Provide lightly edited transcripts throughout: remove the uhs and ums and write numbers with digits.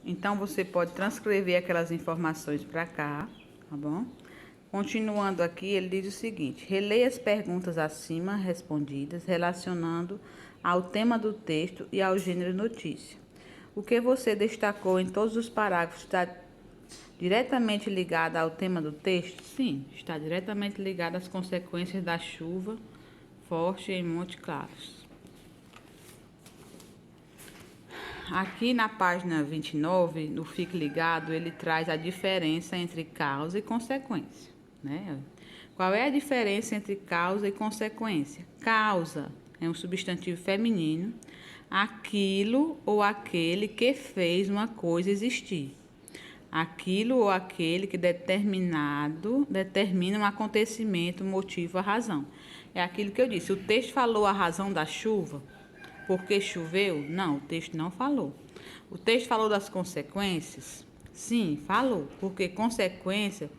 Então, você pode transcrever aquelas informações para cá, tá bom? Continuando aqui, ele diz o seguinte: releia as perguntas acima respondidas, relacionando ao tema do texto e ao gênero notícia. O que você destacou em todos os parágrafos está diretamente ligado ao tema do texto? Sim, está diretamente ligado às consequências da chuva forte em Montes Claros. Aqui na página 29, no Fique Ligado, ele traz a diferença entre causa e consequência, né? Qual é a diferença entre causa e consequência? Causa é um substantivo feminino, aquilo ou aquele que fez uma coisa existir. Aquilo ou aquele que determina um acontecimento, motivo, a razão. É aquilo que eu disse. O texto falou a razão da chuva, porque choveu? Não, o texto não falou. O texto falou das consequências? Sim, falou, porque consequência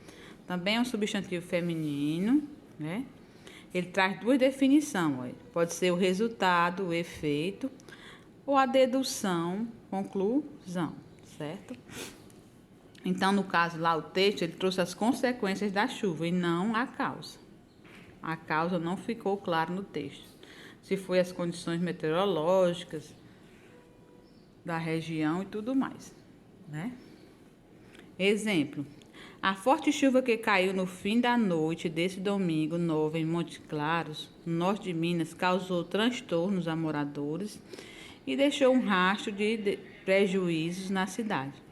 também é um substantivo feminino, né? Ele traz duas definições, olha. Pode ser o resultado, o efeito, ou a dedução, conclusão, certo? Então, no caso lá, o texto, ele trouxe as consequências da chuva e não a causa. A causa não ficou claro no texto. Se foi as condições meteorológicas da região e tudo mais, né? Exemplo: a forte chuva que caiu no fim da noite desse domingo 9 em Montes Claros, no norte de Minas, causou transtornos a moradores e deixou um rastro de prejuízos na cidade.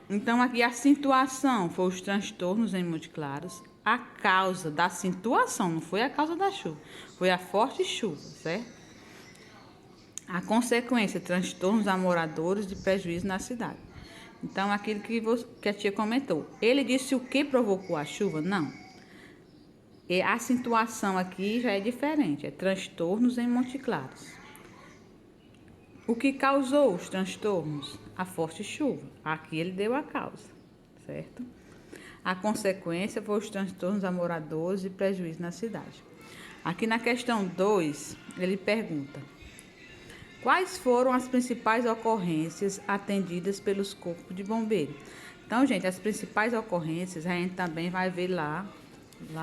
Então, aqui a situação foi os transtornos em Montes Claros. A causa da situação, não foi a causa da chuva, foi a forte chuva, certo? A consequência, transtornos a moradores de prejuízo na cidade. Então, aquilo que a tia comentou. Ele disse o que provocou a chuva? Não. E a situação aqui já é diferente, é transtornos em Montes Claros. O que causou os transtornos? A forte chuva. Aqui ele deu a causa, certo? A consequência foi os transtornos a moradores e prejuízo na cidade. Aqui na questão 2, ele pergunta: quais foram as principais ocorrências atendidas pelos corpos de bombeiros? Então, gente, as principais ocorrências a gente também vai ver lá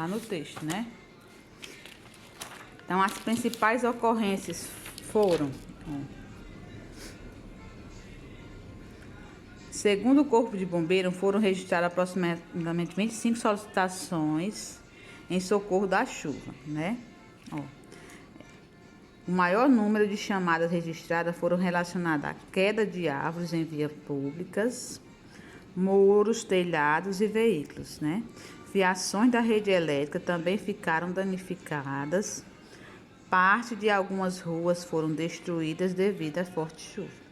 no texto, né? Então, as principais ocorrências foram... Segundo o Corpo de Bombeiros, foram registradas aproximadamente 25 solicitações em socorro da chuva, né? O maior número de chamadas registradas foram relacionadas à queda de árvores em vias públicas, muros, telhados e veículos, né? Fiações da rede elétrica também ficaram danificadas. Parte de algumas ruas foram destruídas devido à forte chuva.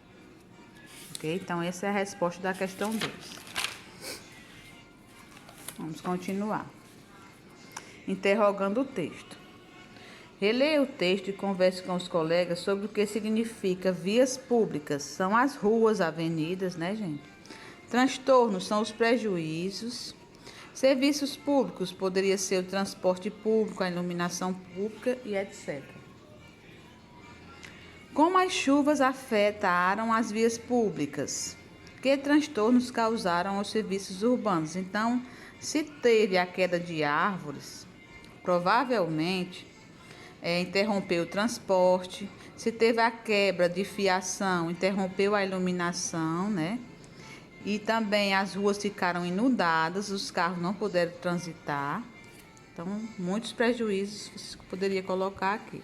Então, essa é a resposta da questão 2. Vamos continuar. Interrogando o texto. Releia o texto e converse com os colegas sobre o que significa vias públicas. São as ruas, avenidas, né, gente? Transtornos são os prejuízos. Serviços públicos poderia ser o transporte público, a iluminação pública e etc. Como as chuvas afetaram as vias públicas? Que transtornos causaram aos serviços urbanos? Então, se teve a queda de árvores, provavelmente interrompeu o transporte. Se teve a quebra de fiação, interrompeu a iluminação, né? E também as ruas ficaram inundadas, os carros não puderam transitar. Então, muitos prejuízos que poderia colocar aqui.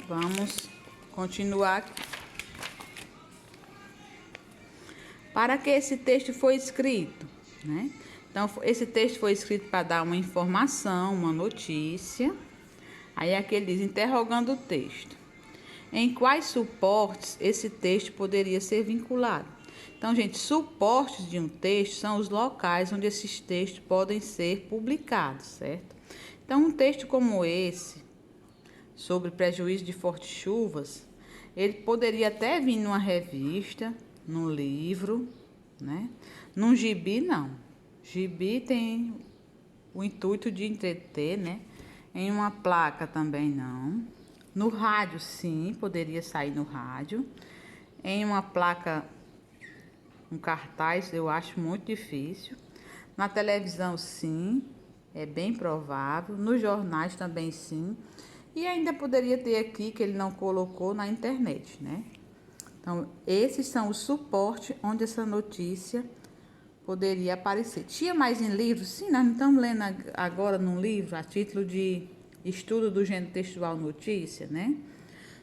Vamos continuar aqui. Para que esse texto foi escrito, né? Então, esse texto foi escrito para dar uma informação, uma notícia. Aí aqui ele diz, interrogando o texto. Em quais suportes esse texto poderia ser vinculado? Então, gente, suportes de um texto são os locais onde esses textos podem ser publicados, certo? Então, um texto como esse, sobre prejuízo de fortes chuvas, ele poderia até vir numa revista, num livro, né? Num gibi, não. Gibi tem o intuito de entreter, né? Em uma placa também não. No rádio, sim, poderia sair no rádio. Em uma placa, um cartaz, eu acho muito difícil. Na televisão, sim, é bem provável. Nos jornais também, sim. E ainda poderia ter aqui, que ele não colocou, na internet, né? Então, esses são os suportes onde essa notícia poderia aparecer. Tinha mais em livros? Sim, nós não estamos lendo agora num livro, a título de estudo do gênero textual notícia, né?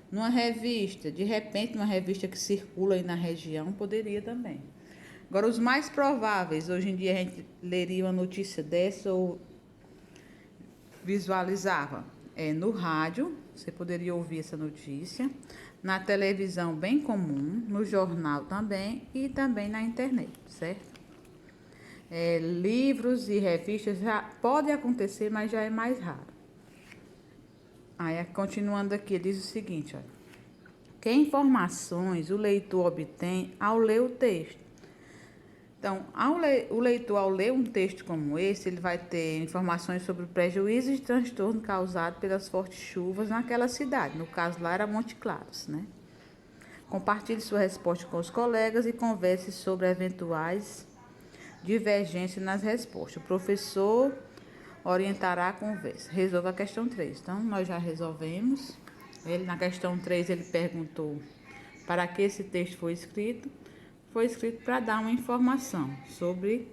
Numa revista, de repente, uma revista que circula aí na região, poderia também. Agora, os mais prováveis, hoje em dia a gente leria uma notícia dessa ou visualizava no rádio, você poderia ouvir essa notícia, na televisão bem comum, no jornal também e também na internet, certo? Livros e revistas já pode acontecer, mas já é mais raro. Aí, continuando aqui, diz o seguinte, olha, que informações o leitor obtém ao ler o texto? Então, o leitor, ao ler um texto como esse, ele vai ter informações sobre prejuízos e transtorno causado pelas fortes chuvas naquela cidade. No caso lá era Monte Claros, né? Compartilhe sua resposta com os colegas e converse sobre eventuais divergências nas respostas. O professor orientará a conversa. Resolva a questão 3. Então, nós já resolvemos. Na questão 3, ele perguntou para que esse texto foi escrito. Foi escrito para dar uma informação sobre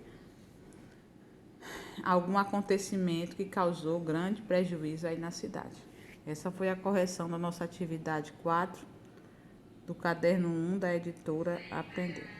algum acontecimento que causou grande prejuízo aí na cidade. Essa foi a correção da nossa atividade 4 do caderno 1 da editora Aprender.